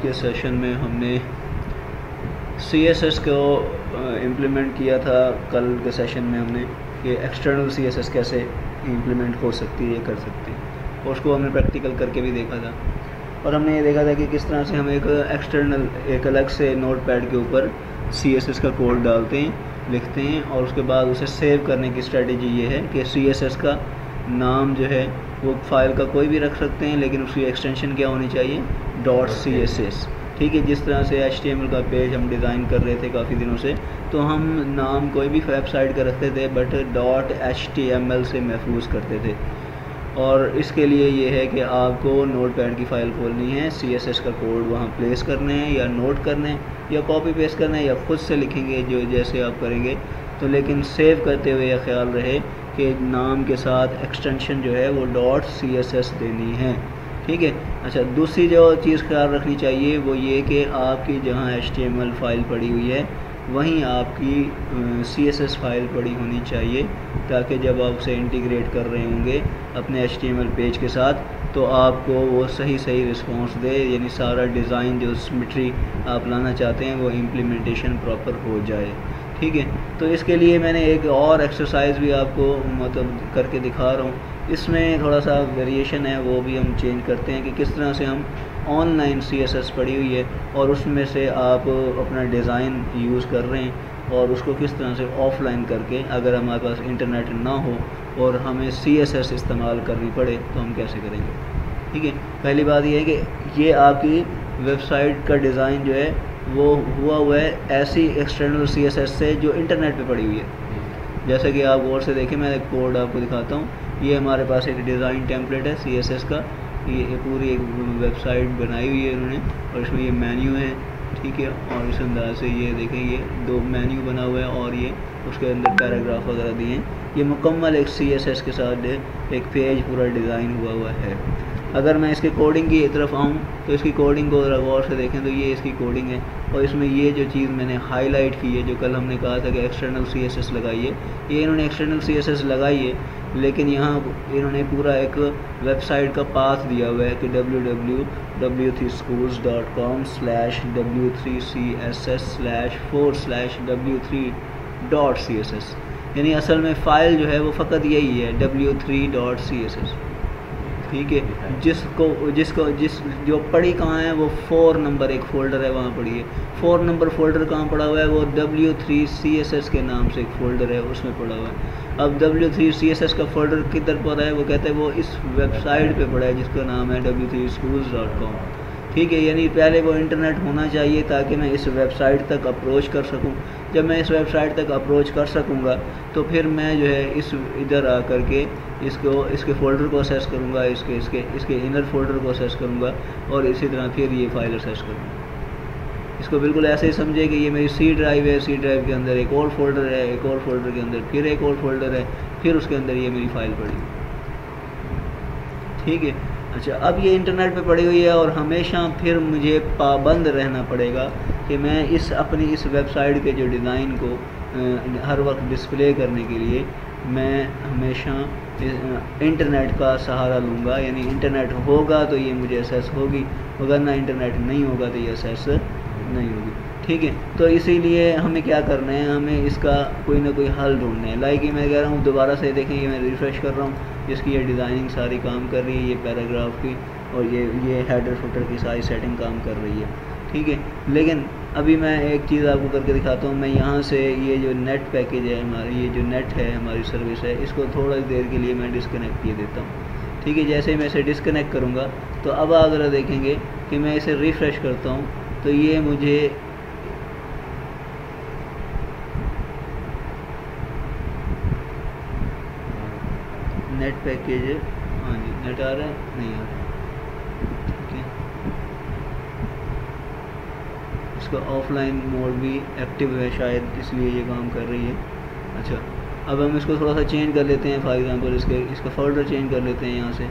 کے سیشن میں ہم نے سی ایس ایس کو امپلیمنٹ کیا تھا. کل کے سیشن میں ہم نے کہ ایکسٹرنل سی ایس ایس کیسے امپلیمنٹ ہو سکتی ہے, کر سکتی ہے, اور اس کو ہم نے پریکٹیکل کر کے بھی دیکھا تھا. اور ہم نے یہ دیکھا تھا کہ کس طرح سے ہم ایک ایکسٹرنل ایک الگ سے نوٹ پیڈ کے اوپر سی ایس ایس کا کوڈ ڈالتے ہیں, لکھتے ہیں, اور اس کے بعد اسے سیو کرنے کی اسٹریٹجی یہ ہے کہ سی ایس ایس کا نام جو ہے وہ فائل کا کوئی بھی رکھ سکتے ہیں, لیکن اس کی ایکسٹینشن کیا ہونی چاہیے, ڈاٹ سی ایس ایس. ٹھیک ہے, جس طرح سے ایچ ٹی ایم ایل کا پیج ہم ڈیزائن کر رہے تھے کافی دنوں سے, تو ہم نام کوئی بھی ویب سائٹ کا رکھتے تھے but dot H T M L سے محفوظ کرتے تھے. اور اس کے لیے یہ ہے کہ آپ کو نوٹ پیڈ کی فائل کھولنی ہے, سی ایس ایس کا کوڈ وہاں پلیس کرنے ہیں یا نوٹ کرنے ہیں یا کاپی پیسٹ کرنا ہے یا خود سے لکھیں گے جو جیسے آپ کریں گے. تو لیکن سیو کرتے ہوئے یہ خیال رہے کہ نام کے ساتھ ایکسٹینشن جو ہے وہ ڈاٹ سی ایس ایس دینی ہے. ٹھیک ہے. اچھا, دوسری جو چیز خیال رکھنی چاہیے وہ یہ کہ آپ کی جہاں H T M L file پڑی ہوئی ہے وہیں آپ کی سی ایس ایس فائل پڑی ہونی چاہیے, تاکہ جب آپ اسے انٹیگریٹ کر رہے ہوں گے اپنے H T M L page کے ساتھ تو آپ کو وہ صحیح رسپانس دے, یعنی سارا ڈیزائن جو سمیٹری آپ لانا چاہتے ہیں وہ امپلیمنٹیشن پراپر ہو جائے. ٹھیک ہے. تو اس کے لیے میں نے ایک اور ایکسرسائز بھی آپ کو مطلب کر کے دکھا رہا ہوں. اس میں تھوڑا سا ویریشن ہے, وہ بھی ہم چینج کرتے ہیں کہ کس طرح سے ہم online C S S پڑھی ہوئی ہے اور اس میں سے آپ اپنا ڈیزائن یوز کر رہے ہیں, اور اس کو کس طرح سے آف لائن کر کے اگر ہمارے پاس انٹرنیٹ نہ ہو اور ہمیں سی ایس ایس استعمال کرنی پڑے تو ہم کیسے کریں گے. ٹھیک ہے. پہلی بات یہ ہے کہ یہ آپ کی ویب سائٹ کا ڈیزائن جو ہے وہ ہوا ہے ایسی ایکسٹرنل سی ایس ایس سے جو انٹرنیٹ پہ پڑی ہوئی ہے. جیسا کہ آپ غور سے دیکھیں, میں ایک کوڈ آپ کو دکھاتا ہوں. یہ ہمارے پاس ایک ڈیزائن ٹیمپلیٹ ہے سی ایس ایس کا, یہ پوری ایک ویب سائٹ بنائی ہوئی ہے انہوں نے, اور اس میں یہ مینیو ہے. ٹھیک ہے. اور اس انداز سے یہ دیکھیں, یہ 2 مینیو بنا ہوا ہے اور یہ اس کے اندر پیراگراف وغیرہ دیے ہیں. یہ مکمل ایک سی ایس ایس کے ساتھ ایک پیج پورا ڈیزائن ہوا ہے. اگر میں اس کے کوڈنگ کی طرف آؤں تو اس کی کوڈنگ کو ذرا غور سے دیکھیں تو یہ اس کی کوڈنگ ہے, اور اس میں یہ جو چیز میں نے ہائی لائٹ کی ہے جو کل ہم نے کہا تھا کہ ایکسٹرنل سی ایس ایس لگائیے, یہ انہوں نے ایکسٹرنل سی ایس ایس لگائی ہے, لیکن یہاں انہوں نے پورا ایک ویب سائٹ کا پاتھ دیا ہوا ہے کہ www.w3schools.com/w3css/4/w3.css, یعنی اصل میں فائل جو ہے وہ فقط یہی ہے w3.css. ٹھیک ہے. جس جو پڑی کہاں ہے وہ 4 نمبر ایک فولڈر ہے وہاں پڑی ہے. 4 نمبر فولڈر کہاں پڑا ہوا ہے, وہ w3css کے نام سے ایک فولڈر ہے اس میں پڑا ہوا ہے. اب w3css کا فولڈر کدھر پڑا ہے, وہ کہتے ہیں وہ اس ویب سائٹ پہ پڑا ہے جس کا نام ہے w3schools.com. ٹھیک ہے. یعنی پہلے وہ انٹرنیٹ ہونا چاہیے تاکہ میں اس ویب سائٹ تک اپروچ کر سکوں. جب میں اس ویب سائٹ تک اپروچ کر سکوں گا تو پھر میں جو ہے ادھر آ کر کے اس کے فولڈر کو اسیس کروں گا, اس کے انر فولڈر کو اسیس کروں گا, اور اسی طرح پھر یہ فائل اسیس کروں گا. اس کو بالکل ایسے ہی سمجھے کہ یہ میری سی ڈرائیو ہے, سی ڈرائیو کے اندر ایک اور فولڈر ہے, ایک اور فولڈر کے اندر پھر ایک اور فولڈر ہے, پھر اس کے اندر یہ میری فائل پڑی. ٹھیک ہے. اچھا, اب یہ انٹرنیٹ پہ پڑی ہوئی ہے اور ہمیشہ پھر مجھے پابند رہنا پڑے گا کہ میں اپنی اس ویب سائٹ کے جو ڈیزائن کو ہر وقت ڈسپلے کرنے کے لیے میں ہمیشہ انٹرنیٹ کا سہارا لوں گا. یعنی انٹرنیٹ ہوگا تو یہ مجھے اسیس ہوگی, وگرنہ انٹرنیٹ نہیں ہوگا تو یہ اسیس نہیں ہوگی. ٹھیک ہے. تو اسی لیے ہمیں کیا کرنا ہے, ہمیں اس کا کوئی نہ کوئی حل ڈھونڈنا ہے. لائک یہ میں کہہ رہا ہوں, دوبارہ سے دیکھیں, یہ میں ریفریش کر رہا ہوں, جس کی یہ ڈیزائننگ ساری کام کر رہی ہے, یہ پیراگراف کی اور یہ ہیڈر فوٹر کی ساری سیٹنگ کام کر رہی ہے. ٹھیک ہے. لیکن ابھی میں ایک چیز آپ کو کر کے دکھاتا ہوں. میں یہاں سے یہ جو نیٹ پیکیج ہے ہماری, یہ جو نیٹ ہے ہماری سروس ہے, اس کو تھوڑا دیر کے لیے میں ڈسکنیکٹ کیے دیتا ہوں. ٹھیک ہے. جیسے ہی میں اسے ڈسکنیکٹ کروں گا تو اب آپ ذرا دیکھیں گے کہ میں اسے ریفریش کرتا ہوں تو یہ مجھے نیٹ پیکیج, ہاں جی نیٹ آ رہا ہے, نہیں آ رہا. ٹھیک ہے. اس کا آف لائن موڈ بھی ایکٹیو ہے شاید, اس لیے یہ کام کر رہی ہے. اچھا, اب ہم اس کو تھوڑا سا چینج کر لیتے ہیں. فار ایگزامپل اس کا فولڈر چینج کر لیتے ہیں, یہاں سے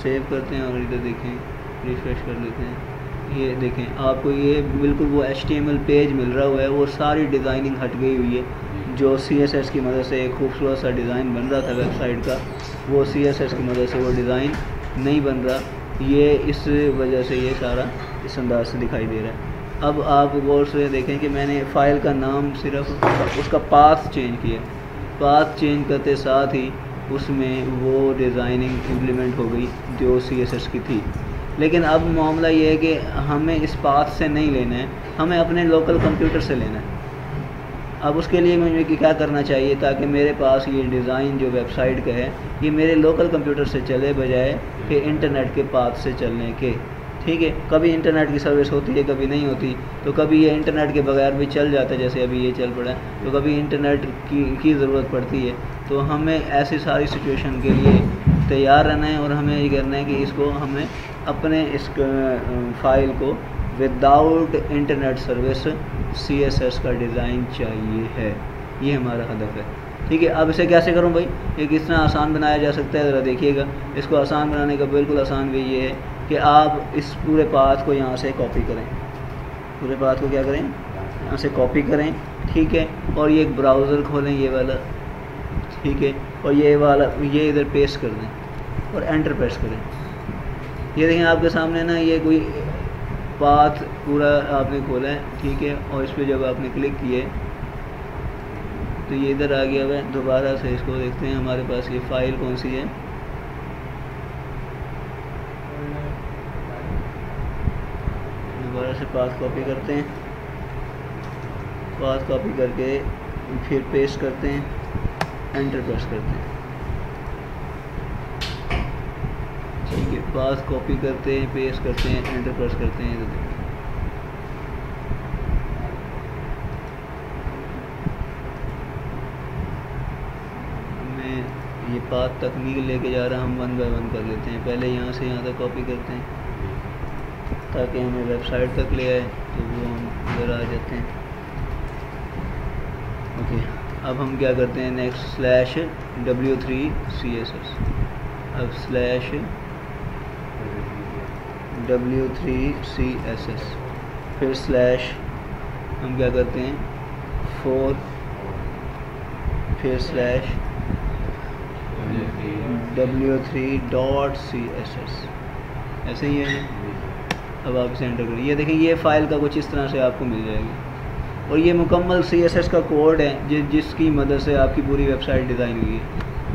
سیو کرتے ہیں اور ادھر دیکھیں ریفریش کر لیتے ہیں. یہ دیکھیں آپ کو یہ بالکل وہ H T M L page مل رہا ہوا ہے, وہ ساری ڈیزائننگ ہٹ گئی ہوئی ہے. جو سی ایس ایس کی مدد سے ایک خوبصورت سا ڈیزائن بن رہا تھا ویب سائٹ کا, وہ سی ایس ایس کی مدد سے وہ ڈیزائن نہیں بن رہا، یہ اس وجہ سے یہ سارا اس انداز سے دکھائی دے رہا ہے۔ اب آپ غور سے دیکھیں کہ میں نے فائل کا نام صرف اس کا پاتھ چینج کیا، پاتھ چینج کرتے ساتھ ہی اس میں وہ ڈیزائننگ امپلیمنٹ ہو گئی جو CSS کی تھی۔ لیکن اب معاملہ یہ ہے کہ ہمیں اس پاتھ سے نہیں لینا ہے، ہمیں اپنے لوکل کمپیوٹر سے لینا ہے۔ اب اس کے لیے مجھے کیا کرنا چاہیے تاکہ میرے پاس یہ ڈیزائن جو ویب سائٹ کا ہے یہ میرے لوکل کمپیوٹر سے چلے بجائے کہ انٹرنیٹ کے پاتھ سے چلنے کے، ٹھیک ہے۔ کبھی انٹرنیٹ کی سروس ہوتی ہے، کبھی نہیں ہوتی، تو کبھی یہ انٹرنیٹ کے بغیر بھی چل جاتا ہے، جیسے ابھی یہ چل پڑا ہے، تو کبھی انٹرنیٹ کی ضرورت پڑتی ہے۔ تو ہمیں ایسی ساری سچویشن کے لیے تیار رہنا ہے، اور ہمیں یہ کرنا ہے کہ اس کو ہمیں اپنے اس فائل کو وداؤٹ انٹرنیٹ سروس CSS کا ڈیزائن چاہیے ہے، یہ ہمارا ہدف ہے، ٹھیک ہے۔ اب اسے کیسے کروں بھائی، یہ کس طرح آسان بنایا جا سکتا ہے، ذرا دیکھیے گا۔ اس کو آسان بنانے کا بالکل آسان وے یہ ہے کہ آپ اس پورے پاتھ کو یہاں سے کاپی کریں، پورے پاتھ کو کیا کریں، یہاں سے کاپی کریں، ٹھیک ہے، اور یہ ایک براؤزر کھولیں، یہ والا، ٹھیک ہے، اور یہ والا یہ ادھر پیسٹ کر دیں اور انٹر پریس کریں۔ یہ دیکھیں آپ کے سامنے نا یہ کوئی پاتھ پورا آپ نے کھولا ہے، ٹھیک ہے، اور اس پہ جب آپ نے کلک کیے تو یہ ادھر آ گیا ہوا ہے۔ دوبارہ سے اس کو دیکھتے ہیں ہمارے پاس یہ فائل کون سی ہے، دوبارہ سے پاتھ کاپی کرتے ہیں، پاتھ کاپی کر کے پھر پیسٹ کرتے ہیں، انٹر پریس کرتے ہیں، ٹھیک ہے، پاتھ کاپی کرتے ہیں، پیسٹ کرتے ہیں، انٹر پریس کرتے ہیں۔ میں یہ پاتھ تکنیک لے کے جا رہا ہوں، ہم 1 بائی 1 کر لیتے ہیں۔ پہلے یہاں سے یہاں تک کاپی کرتے ہیں تاکہ ہمیں ویب سائٹ تک لے آئے، تو وہ ہم ادھر آ جاتے ہیں۔ اوکے، اب ہم کیا کرتے ہیں، نیکسٹ /W3 CSS، اب /W3 CSS، پھر ہم کیا کرتے ہیں 4، پھر /W3.CSS، ایسے ہی ہے۔ اب آپ اسے انٹر کریں، یہ دیکھیں یہ فائل کا کچھ اس طرح سے آپ کو مل جائے گی، اور یہ مکمل CSS کا کوڈ ہے جس کی مدد سے آپ کی پوری ویب سائٹ ڈیزائن ہوئی ہے۔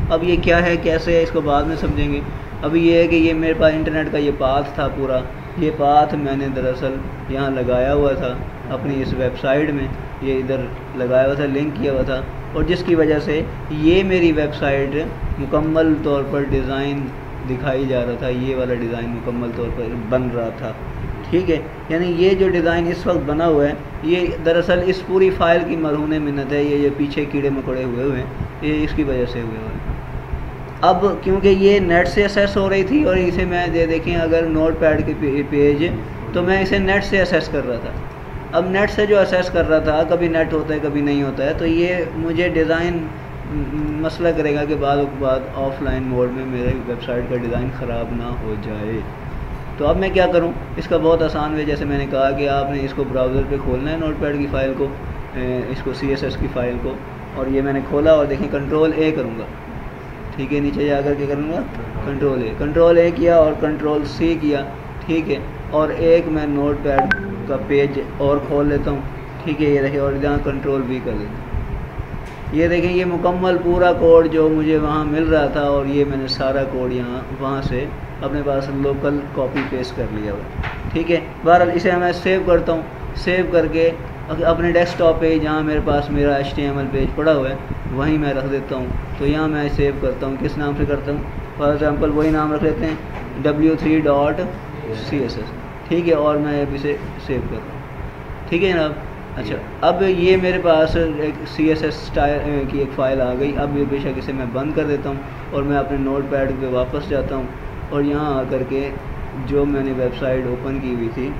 اب یہ کیا ہے، کیسے ہے، اس کو بعد میں سمجھیں گے۔ ابھی یہ ہے کہ یہ میرے پاس انٹرنیٹ کا یہ پاتھ تھا پورا، یہ پاتھ میں نے دراصل یہاں لگایا ہوا تھا اپنی اس ویب سائٹ میں، یہ ادھر لگایا ہوا تھا، لنک کیا ہوا تھا، اور جس کی وجہ سے یہ میری ویب سائٹ مکمل طور پر ڈیزائن دکھائی جا رہا تھا، یہ والا ڈیزائن مکمل طور پر بن رہا تھا، ٹھیک ہے۔ یعنی یہ جو ڈیزائن اس وقت بنا ہوا ہے یہ دراصل اس پوری فائل کی مرہون منت ہے، یہ جو پیچھے کیڑے مکوڑے ہوئے ہیں یہ اس کی وجہ سے ہوئے ہیں۔ اب کیونکہ یہ نیٹ سے اسیس ہو رہی تھی، اور اسے میں دیکھیں اگر نوٹ پیڈ کے پیج تو میں اسے نیٹ سے اسیس کر رہا تھا۔ اب نیٹ سے جو اسیس کر رہا تھا، کبھی نیٹ ہوتا ہے کبھی نہیں ہوتا ہے، تو یہ مجھے ڈیزائن مسئلہ کرے گا کہ بعد آف لائن موڈ میں میرے ویب سائٹ کا ڈیزائن خراب نہ ہو جائے۔ تو اب میں کیا کروں، اس کا بہت آسان ہے، جیسے میں نے کہا کہ آپ نے اس کو براؤزر پہ کھولنا ہے نوٹ پیڈ کی فائل کو، اس کو CSS کی فائل کو، اور یہ میں نے کھولا، اور دیکھیں Ctrl+A کروں گا، ٹھیک ہے، نیچے جا کر کے کروں گا Ctrl+A کیا اور Ctrl+C کیا، ٹھیک ہے، اور ایک میں نوٹ پیڈ کا پیج اور کھول لیتا ہوں، ٹھیک ہے، یہ دیکھیں، اور یہاں Ctrl+V کر دیتا ہوں۔ یہ دیکھیں یہ مکمل پورا کوڈ جو مجھے وہاں مل رہا تھا، اور یہ میں نے سارا کوڈ وہاں سے اپنے پاس لوکل کاپی پیسٹ کر لیا ہوا، ٹھیک ہے۔ بہرحال اسے میں سیو کرتا ہوں، سیو کر کے اپنے ڈیسک ٹاپ پہ جہاں میرے پاس میرا HTML پیج پڑا ہوا ہے وہیں میں رکھ دیتا ہوں۔ تو یہاں میں سیو کرتا ہوں، کس نام سے کرتا ہوں، فار ایگزامپل وہی نام رکھ لیتے ہیں W3.CSS، ٹھیک ہے، اور میں اب اسے سیو کر رہا ہوں، ٹھیک ہے جناب۔ اچھا، اب یہ میرے پاس ایک CSS اسٹائل کی ایک فائل آ گئی۔ اب یہ بے شک اسے میں بند کر دیتا ہوں، اور میں اپنے نوٹ پیڈ پہ واپس جاتا ہوں، اور یہاں آ کر کے جو میں نے ویب سائٹ اوپن کی ہوئی تھی،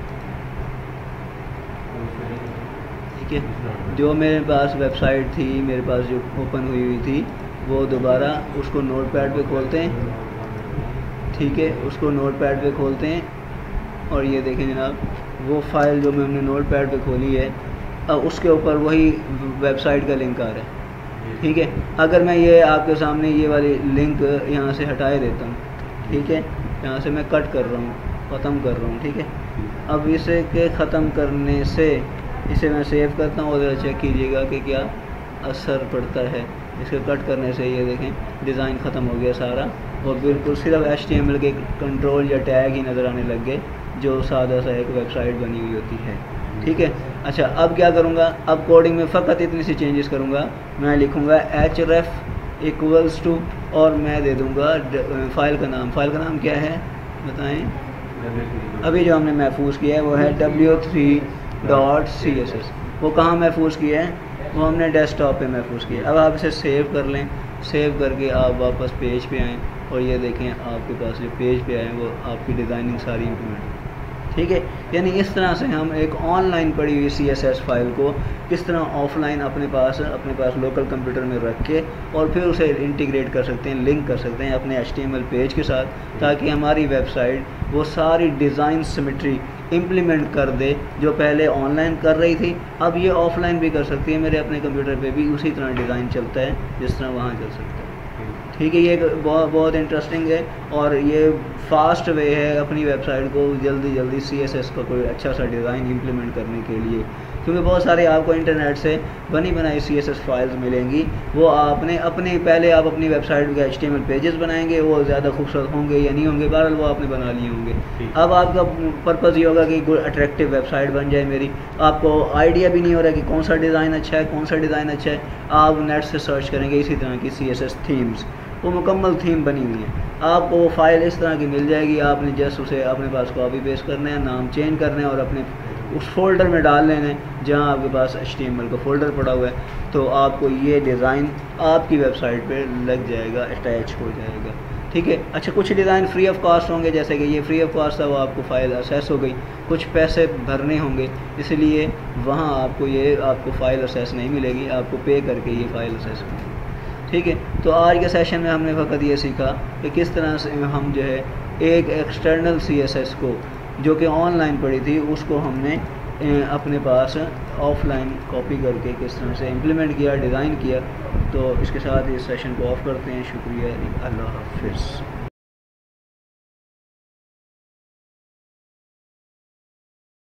ٹھیک ہے، جو میرے پاس ویب سائٹ تھی میرے پاس جو اوپن ہوئی تھی، وہ دوبارہ اس کو نوٹ پیڈ پہ کھولتے ہیں، ٹھیک ہے، اس کو نوٹ پیڈ پہ کھولتے ہیں، اور یہ دیکھیں جناب وہ فائل جو میں نے نوٹ پیڈ پہ کھولی ہے، اب اس کے اوپر وہی ویب سائٹ کا لنک آ رہا ہے، ٹھیک ہے۔ اگر میں یہ آپ کے سامنے یہ والی لنک یہاں سے ہٹائے دیتا ہوں، ٹھیک ہے، یہاں سے میں کٹ کر رہا ہوں، ختم کر رہا ہوں، ٹھیک ہے. اب اسے کے ختم کرنے سے اسے میں سیو کرتا ہوں اور ذرا چیک کیجیے گا کہ کیا اثر پڑتا ہے. اس کے کٹ کرنے سے یہ دیکھیں ڈیزائن ختم ہو گیا سارا، اور بالکل صرف HTML کے کنٹرول یا ٹیگ ہی نظر آنے لگ گئے جو سادہ سا ایک ویب سائٹ بنی ہوئی ہوتی ہے. ٹھیک ہے. اچھا اب کیا کروں گا، اب کوڈنگ میں فقط اتنی سی چینجز کروں گا. میں لکھوں گا href ایکولس ٹو، اور میں دے دوں گا فائل کا نام کیا ہے بتائیں. ابھی جو ہم نے محفوظ کیا ہے وہ ہے w3.css. وہ کہاں محفوظ کیا ہے؟ وہ ہم نے ڈیسک ٹاپ پہ محفوظ کیا ہے. اب آپ اسے سیو کر لیں. سیو کر کے آپ واپس پیج پہ آئیں اور یہ دیکھیں آپ کے پاس جو پیج پہ آئیں وہ آپ کی ڈیزائننگ ساری امپلیمنٹ. ٹھیک ہے. یعنی اس طرح سے ہم ایک آن لائن پڑی ہوئی CSS فائل کو کس طرح آف لائن اپنے پاس لوکل کمپیوٹر میں رکھ کے اور پھر اسے انٹیگریٹ کر سکتے ہیں، لنک کر سکتے ہیں اپنے HTML پیج کے ساتھ، تاکہ ہماری ویب سائٹ وہ ساری ڈیزائن سیمیٹری امپلیمنٹ کر دے جو پہلے آن لائن کر رہی تھی. اب یہ آف لائن بھی کر سکتی ہے. میرے اپنے کمپیوٹر پہ بھی اسی طرح ڈیزائن چلتا ہے جس طرح وہاں چل سکتا ہے. ٹھیک ہے. یہ بہت انٹرسٹنگ ہے اور یہ فاسٹ وے ہے اپنی ویب سائٹ کو جلدی CSS کا کوئی اچھا سا ڈیزائن امپلیمنٹ کرنے کے لیے. کیونکہ بہت سارے آپ کو انٹرنیٹ سے بنی بنائی CSS فائلز ملیں گی، وہ آپ نے پہلے آپ اپنی ویب سائٹ کے HTML پیجز بنائیں گے، وہ زیادہ خوبصورت ہوں گے یا نہیں ہوں گے، بہرحال وہ آپ نے بنا لیے ہوں گے. اب آپ کا پرپز یہ ہوگا کہ کوئی اٹریکٹیو ویب سائٹ بن جائے میری. آپ کو آئیڈیا بھی نہیں ہو رہا کہ کون سا ڈیزائن اچھا ہے، کون سا ڈیزائن اچھا ہے. آپ نیٹ سے سرچ کریں گے اسی طرح کی CSS تھیمز، وہ مکمل تھیم بنی ہوئی ہے. آپ کو وہ فائل اس طرح کی مل جائے گی. آپ نے جسٹ اسے اپنے پاس کاپی پیسٹ کرنا ہے، نام چینج کرنا ہے اور اپنے اس فولڈر میں ڈال لینا ہے جہاں آپ کے پاس HTML کا فولڈر پڑا ہوا ہے. تو آپ کو یہ ڈیزائن آپ کی ویب سائٹ پہ لگ جائے گا، اٹیچ ہو جائے گا. ٹھیک ہے. اچھا کچھ ڈیزائن فری آف کاسٹ ہوں گے، جیسے کہ یہ فری آف کاسٹ تھا، وہ آپ کو فائل اسیس ہو گئی. کچھ پیسے بھرنے ہوں گے، اس لیے وہاں آپ کو فائل اسیس نہیں ملے گی، آپ کو پے کر کے یہ فائل اسیس ملے گی. ٹھیک ہے. تو آج کے سیشن میں ہم نے فقط یہ سیکھا کہ کس طرح سے ہم جو ہے ایک ایکسٹرنل CSS کو جو کہ آن لائن پڑی تھی اس کو ہم نے اپنے پاس آف لائن کاپی کر کے کس طرح سے امپلیمنٹ کیا، ڈیزائن کیا. تو اس کے ساتھ اس سیشن کو آف کرتے ہیں. شکریہ. اللہ حافظ.